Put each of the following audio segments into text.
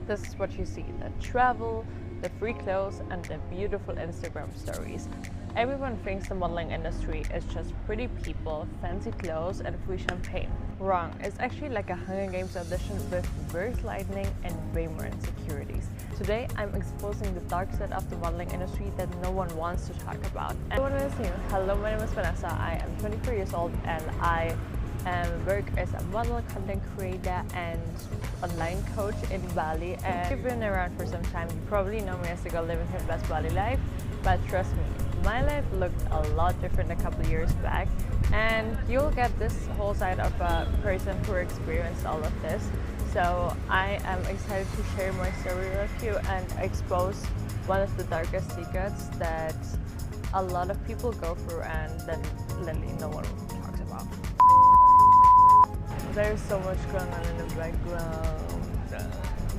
This is what you see: the travel, the free clothes, and the beautiful Instagram stories. Everyone thinks the modeling industry is just pretty people, fancy clothes, and free champagne. Wrong. It's actually like a Hunger Games audition with worse lighting and way more insecurities. Today, I'm exposing the dark side of the modeling industry that no one wants to talk about. Everyone is new. Hello, my name is Vanessa. I am 24 years old and I work as a model, content creator, and online coach in Bali. And if you've been around for some time, you probably know me as the girl living her best Bali life. But trust me, my life looked a lot different a couple years back, and you'll get this whole side of a person who experienced all of this. So I am excited to share my story with you and expose one of the darkest secrets that a lot of people go through and that literally no one talks about. There's so much going on in the background.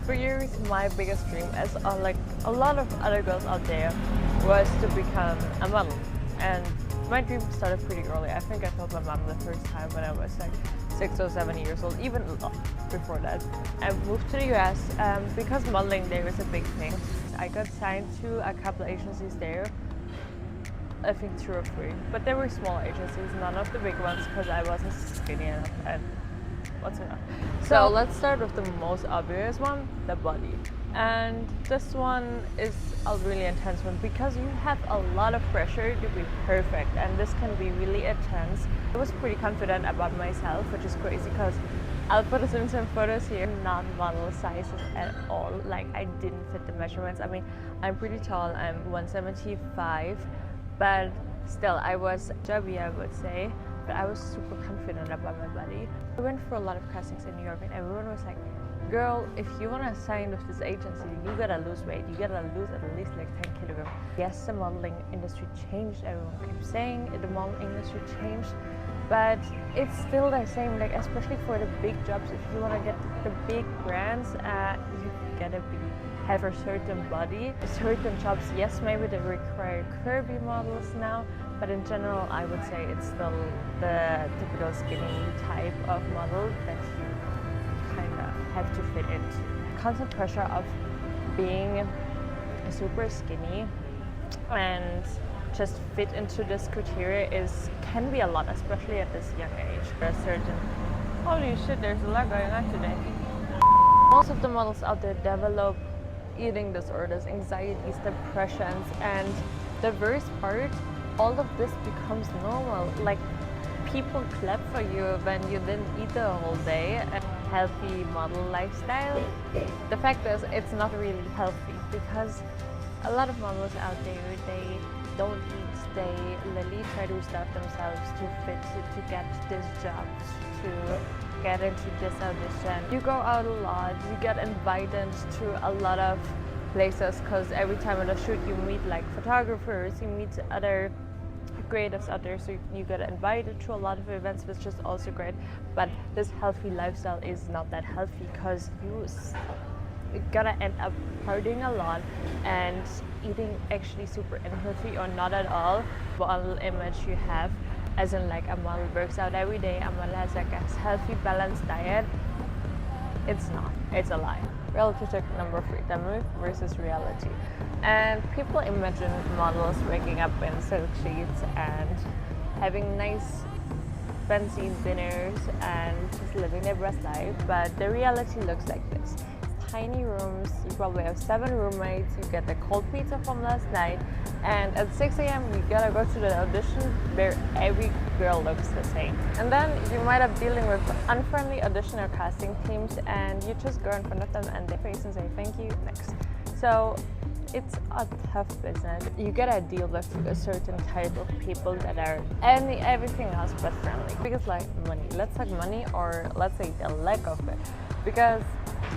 For years, my biggest dream, as like a lot of other girls out there, was to become a model. And my dream started pretty early. I think I told my mom the first time when I was like 6 or 7 years old, even before that. I moved to the US because modeling there was a big thing. I got signed to a couple agencies there, I think 2 or 3, but they were small agencies, none of the big ones, because I wasn't skinny enough and what's enough. So let's start with the most obvious one, the body. And this one is a really intense one because you have a lot of pressure to be perfect, and this can be really intense. I was pretty confident about myself, which is crazy because I'll put in some photos here, not model sizes at all. Like, I didn't fit the measurements. I mean, I'm pretty tall, I'm 175, but still I was chubby, I would say, but I was super confident about my body. I went for a lot of castings in New York and everyone was like, girl, if you want to sign with this agency, you gotta lose weight, you gotta lose at least like 10 kilograms. Yes, the modeling industry changed, everyone kept saying the modeling industry changed, but it's still the same, like especially for the big jobs. If you want to get the big brands, you gotta have a certain body. Certain jobs, yes, maybe they require curvy models now, but in general I would say it's still the typical skinny type of model that you kind of have to fit into. Constant pressure of being super skinny and just fit into this criteria can be a lot, especially at this young age. A certain, holy shit, there's a lot going on today. Most of the models out there develop eating disorders, anxieties, depressions, and the worst part, all of this becomes normal. Like, people clap for you when you didn't eat the whole day. A healthy model lifestyle, the fact is it's not really healthy because a lot of models out there, they don't eat, they literally try to starve themselves to fit to get this job, to get into this audition. You go out a lot, you get invited to a lot of places because every time on a shoot you meet like photographers, you meet other creatives out there, so you get invited to a lot of events, which is also great. But this healthy lifestyle is not that healthy because you're gonna end up partying a lot and eating actually super unhealthy or not at all. Model image you have, as in like a model works out every day, a model has like a healthy balanced diet. It's not, it's a lie. Reality check number 3, the myth versus reality. And people imagine models waking up in silk sheets and having nice fancy dinners and just living their best life, but the reality looks like this. Tiny rooms, you probably have 7 roommates, you get the cold pizza from last night, and at 6 a.m. you gotta go to the audition where every girl looks the same. And then you might have dealing with unfriendly audition or casting teams, and you just go in front of them and their face and say thank you, next. So it's a tough business. You gotta deal with a certain type of people that are everything else but friendly. Because like money, let's talk money, or let's say the lack of it, because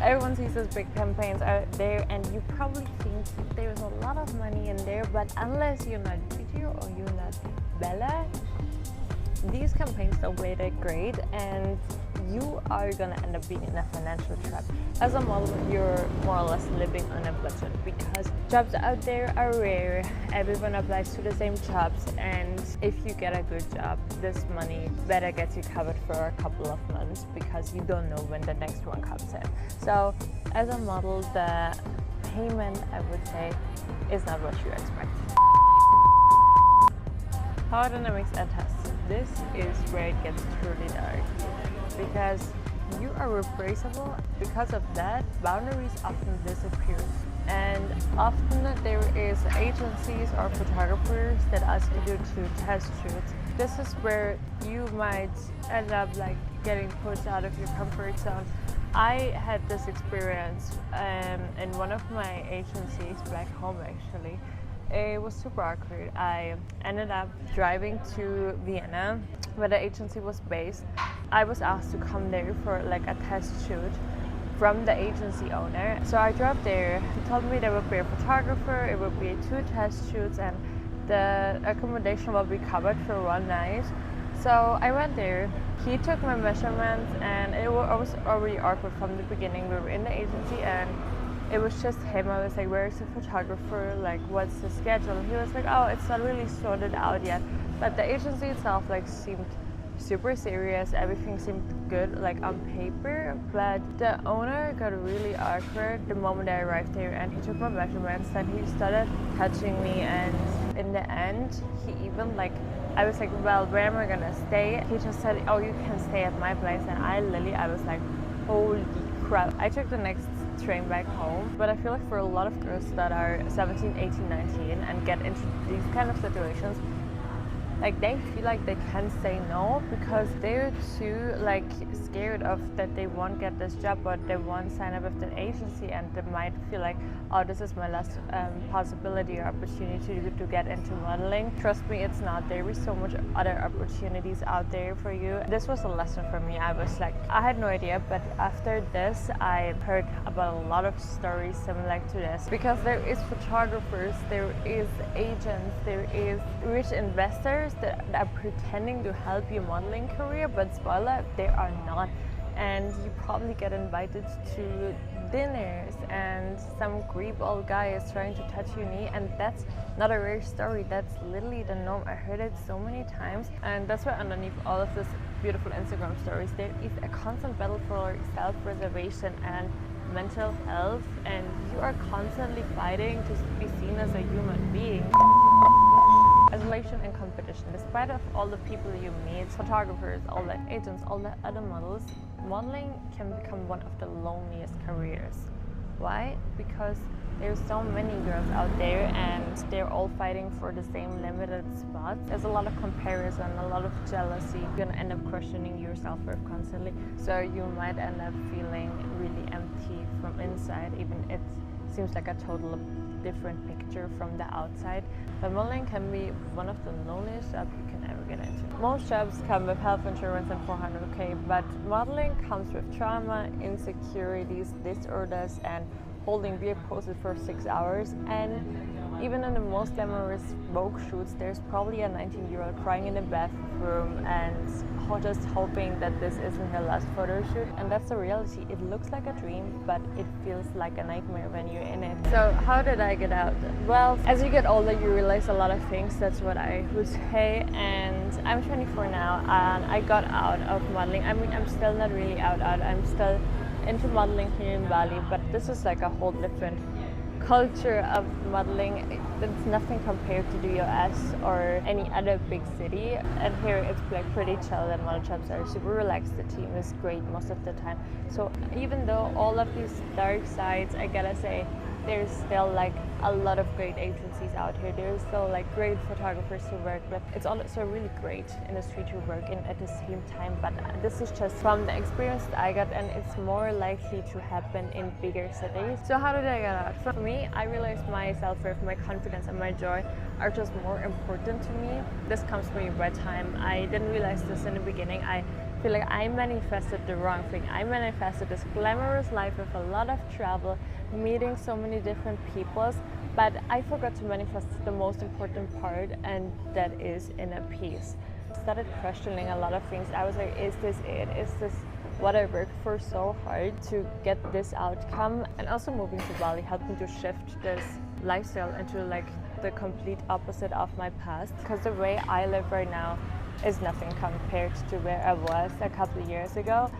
everyone sees those big campaigns out there and you probably think there's a lot of money in there, but unless you're not Gigi or you're not Bella, these campaigns don't play that great and you are gonna end up being in a financial trap. As a model, you're more or less living on a budget because jobs out there are rare. Everyone applies to the same jobs, and if you get a good job, this money better get you covered for a couple of months because you don't know when the next one comes in. So as a model, the payment, I would say, is not what you expect. Power dynamics and tests. This is where it gets truly dark, because you are replaceable. Because of that, boundaries often disappear. And often there is agencies or photographers that ask you to test shoots. This is where you might end up like getting pushed out of your comfort zone. I had this experience in one of my agencies back home actually. It was super awkward. I ended up driving to Vienna, where the agency was based. I was asked to come there for like a test shoot from the agency owner. So I drove there. He told me there would be a photographer, it would be 2 test shoots, and the accommodation will be covered for one night. So I went there. He took my measurements, and it was already awkward from the beginning. We were in the agency, and it was just him. I was like, where's the photographer? Like, what's the schedule? He was like, oh, it's not really sorted out yet. But the agency itself like seemed super serious. Everything seemed good, like on paper. But the owner got really awkward the moment I arrived there, and he took my measurements. Then he started touching me, and in the end, he even like, I was like, well, where am I gonna stay? He just said, oh, you can stay at my place. And I was like, holy crap. I took the next train back home. But I feel like for a lot of girls that are 17, 18, 19 and get into these kind of situations, like they feel like they can't say no because they're too like scared of that they won't get this job, or they won't sign up with the agency, and they might feel like, oh, this is my last possibility or opportunity to get into modeling. Trust me, it's not. There is so much other opportunities out there for you. This was a lesson for me. I was like, I had no idea, but after this I heard about a lot of stories similar to this, because there is photographers, there is agents, there is rich investors that are pretending to help your modeling career, but spoiler, they are not. And you probably get invited to dinners, and some creep old guy is trying to touch your knee, and that's not a rare story. That's literally the norm. I heard it so many times, and that's why underneath all of this beautiful Instagram stories, there is a constant battle for self-preservation and mental health, and you are constantly fighting to be seen as a human being. Isolation and competition. Despite of all the people you meet, photographers, all the agents, all the other models, modeling can become one of the loneliest careers. Why? Because there's so many girls out there, and they're all fighting for the same limited spots. There's a lot of comparison, a lot of jealousy. You're gonna end up questioning your self-worth constantly, so you might end up feeling really empty from inside, even it seems like a total different picture from the outside. But modeling can be one of the loneliest jobs you can ever get into. Most jobs come with health insurance and 400k, but modeling comes with trauma, insecurities, disorders, and holding beer poses for 6 hours. And even in the most glamorous Vogue shoots, there's probably a 19-year-old crying in the bathroom and just hoping that this isn't her last photo shoot. And that's the reality. It looks like a dream, but it feels like a nightmare when you're in it. So how did I get out? Well, as you get older, you realize a lot of things. That's what I would say. And I'm 24 now, and I got out of modeling. I mean, I'm still not really out. I'm still into modeling here in Bali, but this is like a whole different culture of modeling. It's nothing compared to the US or any other big city, and here it's like pretty chill, and model shops are super relaxed. The team is great most of the time. So even though all of these dark sides, I gotta say, there's still like a lot of great agencies out here. There's still like great photographers to work with. It's also a really great industry to work in at the same time, but this is just from the experience that I got, and it's more likely to happen in bigger cities. So how did I get out? For me, I realized my self-worth, my confidence, and my joy are just more important to me. This comes to me by time. I didn't realize this in the beginning. I feel like I manifested the wrong thing. I manifested this glamorous life with a lot of travel, meeting so many different peoples, but I forgot to manifest the most important part, and that is inner peace. I started questioning a lot of things. I was like, is this it? Is this what I worked for so hard to get this outcome? And also moving to Bali helped me to shift this lifestyle into like the complete opposite of my past, because the way I live right now is nothing compared to where I was a couple of years ago.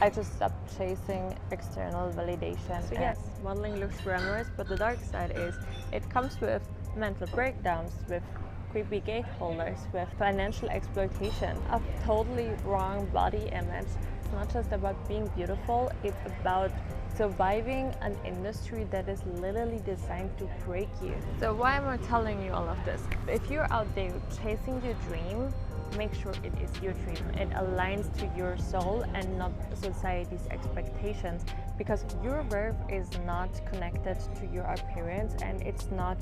I just stopped chasing external validation. So yes, modeling looks glamorous, but the dark side is it comes with mental breakdowns, with creepy gate holders, with financial exploitation, a totally wrong body image. It's not just about being beautiful, it's about surviving an industry that is literally designed to break you. So why am I telling you all of this? If you're out there chasing your dream, make sure it is your dream. It aligns to your soul and not society's expectations, because your worth is not connected to your appearance, and it's not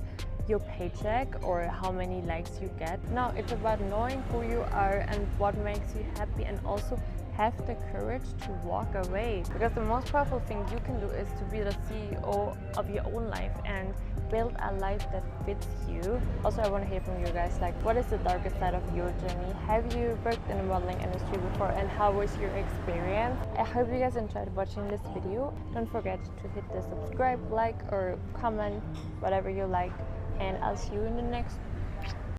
your paycheck or how many likes you get. No, it's about knowing who you are and what makes you happy, and also have the courage to walk away, because the most powerful thing you can do is to be the CEO of your own life and build a life that fits you. Also, I want to hear from you guys, like, what is the darkest side of your journey? Have you worked in the modeling industry before, and how was your experience? I hope you guys enjoyed watching this video. Don't forget to hit the subscribe, like, or comment, whatever you like, and I'll see you in the next